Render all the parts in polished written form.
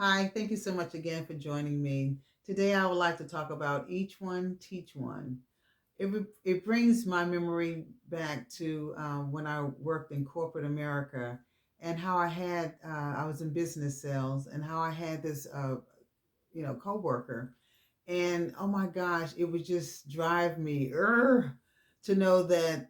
Hi, thank you so much again for joining me. Today, I would like to talk about each one, teach one. It brings my memory back to when I worked in corporate America and how I was in business sales and how I had this, coworker. And oh my gosh, it would just drive me to know that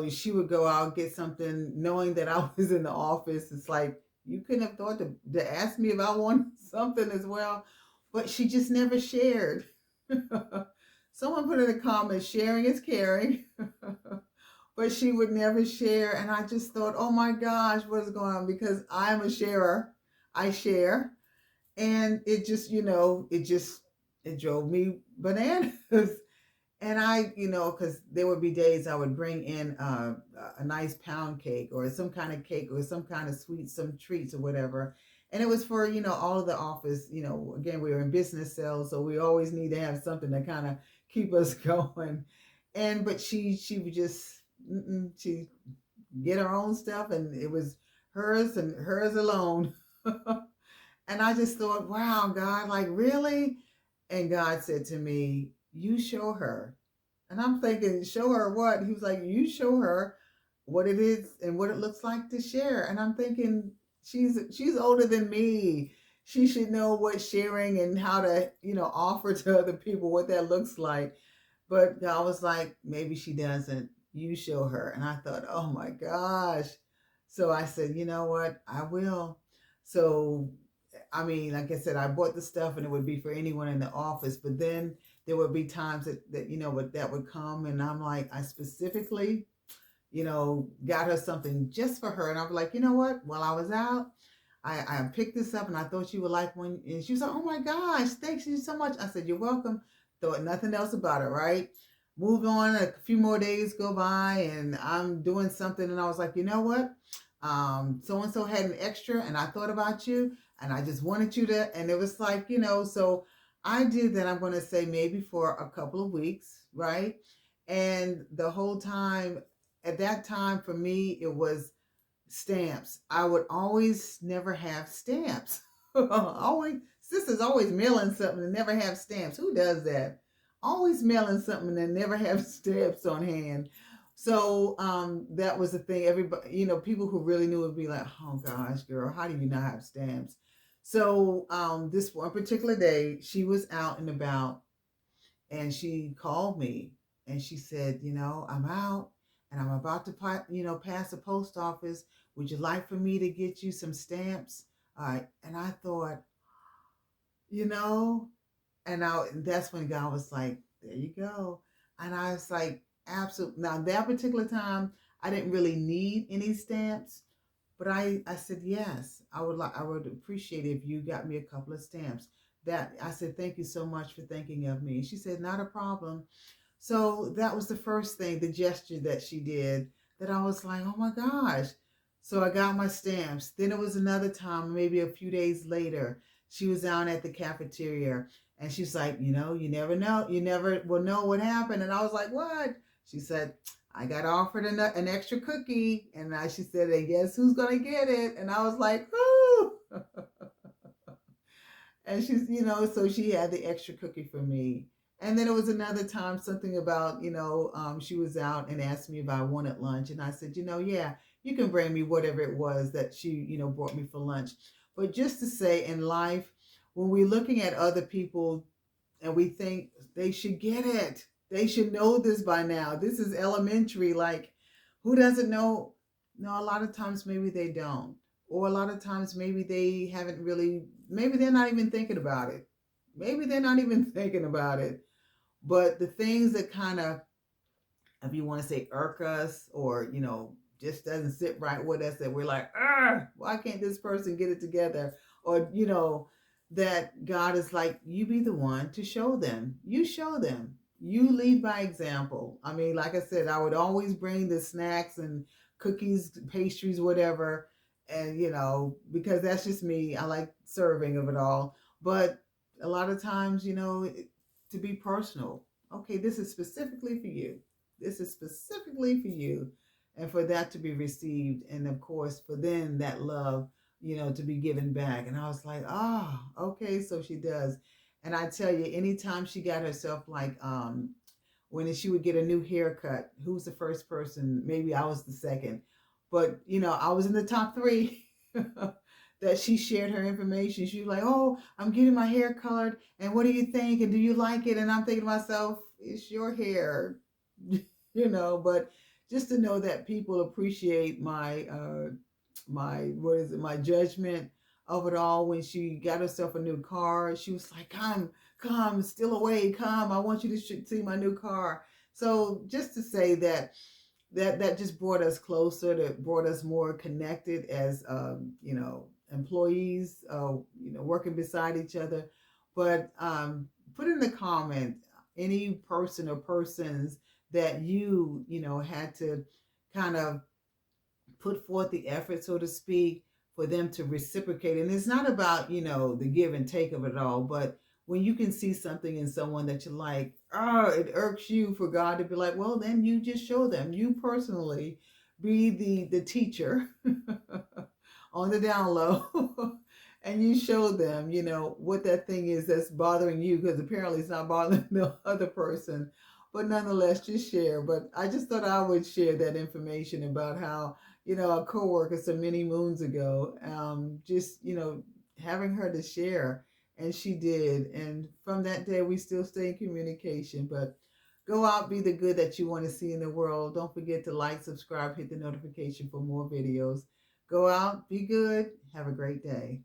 she would go out get something, knowing that I was in the office. It's like you couldn't have thought to ask me if I wanted something as well, but she just never shared. Someone put in a comment, sharing is caring, but she would never share. And I just thought, oh my gosh, what is going on? Because I'm a sharer, I share, and it drove me bananas. And because there would be days I would bring in a nice pound cake or some kind of cake or some kind of sweet, some treats or whatever. And it was for, all of the office, again, we were in business sales, so we always need to have something to kind of keep us going. But she would just, she get her own stuff and it was hers and hers alone. And I just thought, wow, God, like really? And God said to me, you show her. And I'm thinking, show her what? He was like, you show her what it is and what it looks like to share. And I'm thinking, she's older than me. She should know what sharing and how to, offer to other people what that looks like. But God was like, maybe she doesn't. You show her. And I thought, oh my gosh. So I said, you know what? I will. So, I mean, like I said, I bought the stuff and it would be for anyone in the office. But then there would be times that would come and I'm like, I specifically, got her something just for her. And I was like, you know what? While I was out, I picked this up and I thought you would like one. And she was like, oh my gosh, thanks you so much. I said, you're welcome. Thought nothing else about it, right? Moved on, a few more days go by and I'm doing something. And I was like, you know what? So and so had an extra and I thought about you and I just wanted you to. And it was like, so I did that. I'm going to say maybe for a couple of weeks, right? And the whole time, at that time for me, it was stamps. I would always never have stamps. Always, sisters always mailing something and never have stamps. Who does that? Always mailing something and never have stamps on hand. So that was the thing. Everybody, people who really knew would be like, "Oh gosh, girl, how do you not have stamps?" So this one particular day, she was out and about, and she called me and she said, I'm out and I'm about to pass the post office. Would you like for me to get you some stamps? And I thought, you know, that's when God was like, there you go. And I was like, absolutely. Now that particular time, I didn't really need any stamps, but I said yes. I would appreciate it if you got me a couple of stamps. That I said, thank you so much for thinking of me. And she said, not a problem. So that was the first thing, the gesture that she did, that I was like, oh my gosh. So I got my stamps. Then it was another time, maybe a few days later, she was down at the cafeteria and she's like, you never know. You never will know what happened. And I was like, what? She said, I got offered an extra cookie. And she said, and guess who's going to get it? And I was like, ooh. And so she had the extra cookie for me. And then it was another time, something about, she was out and asked me if I wanted lunch. And I said, yeah, you can bring me whatever it was that she, brought me for lunch. But just to say, in life, when we're looking at other people and we think they should get it, they should know this by now. This is elementary. Like, who doesn't know? No, a lot of times maybe they don't. Or a lot of times maybe they haven't really, maybe they're not even thinking about it. Maybe they're not even thinking about it. But the things that kind of, if you want to say, irk us or, just doesn't sit right with us, that we're like, why can't this person get it together? Or, that God is like, you be the one to show them. You show them. You lead by example. I mean, like I said, I would always bring the snacks and cookies, pastries, whatever. And, because that's just me. I like serving of it all. But a lot of times, to be personal, okay, this is specifically for you. This is specifically for you. And for that to be received. And of course, for then that love to be given back. And I was like, oh, okay, so she does. And I tell you, anytime she got herself like, when she would get a new haircut, who was the first person? Maybe I was the second, but I was in the top three that she shared her information. She was like, "Oh, I'm getting my hair colored, and what do you think? And do you like it?" And I'm thinking to myself, "It's your hair," But just to know that people appreciate my what is it, my judgment of it all. When she got herself a new car, she was like, come, still away, come, I want you to see my new car. So just to say that just brought us closer, that brought us more connected as employees, working beside each other. But put in the comment any person or persons that had to kind of put forth the effort, so to speak, for them to reciprocate. And it's not about, the give and take of it all, but when you can see something in someone that you like, oh, it irks you for God to be like, well, then you just show them. You personally be the teacher on the down low. And you show them, what that thing is that's bothering you, because apparently it's not bothering the other person. But nonetheless, just share. But I just thought I would share that information about how, a coworker some many moons ago, just, having her to share. And she did. And from that day, we still stay in communication. But go out, be the good that you want to see in the world. Don't forget to like, subscribe, hit the notification for more videos. Go out, be good, have a great day.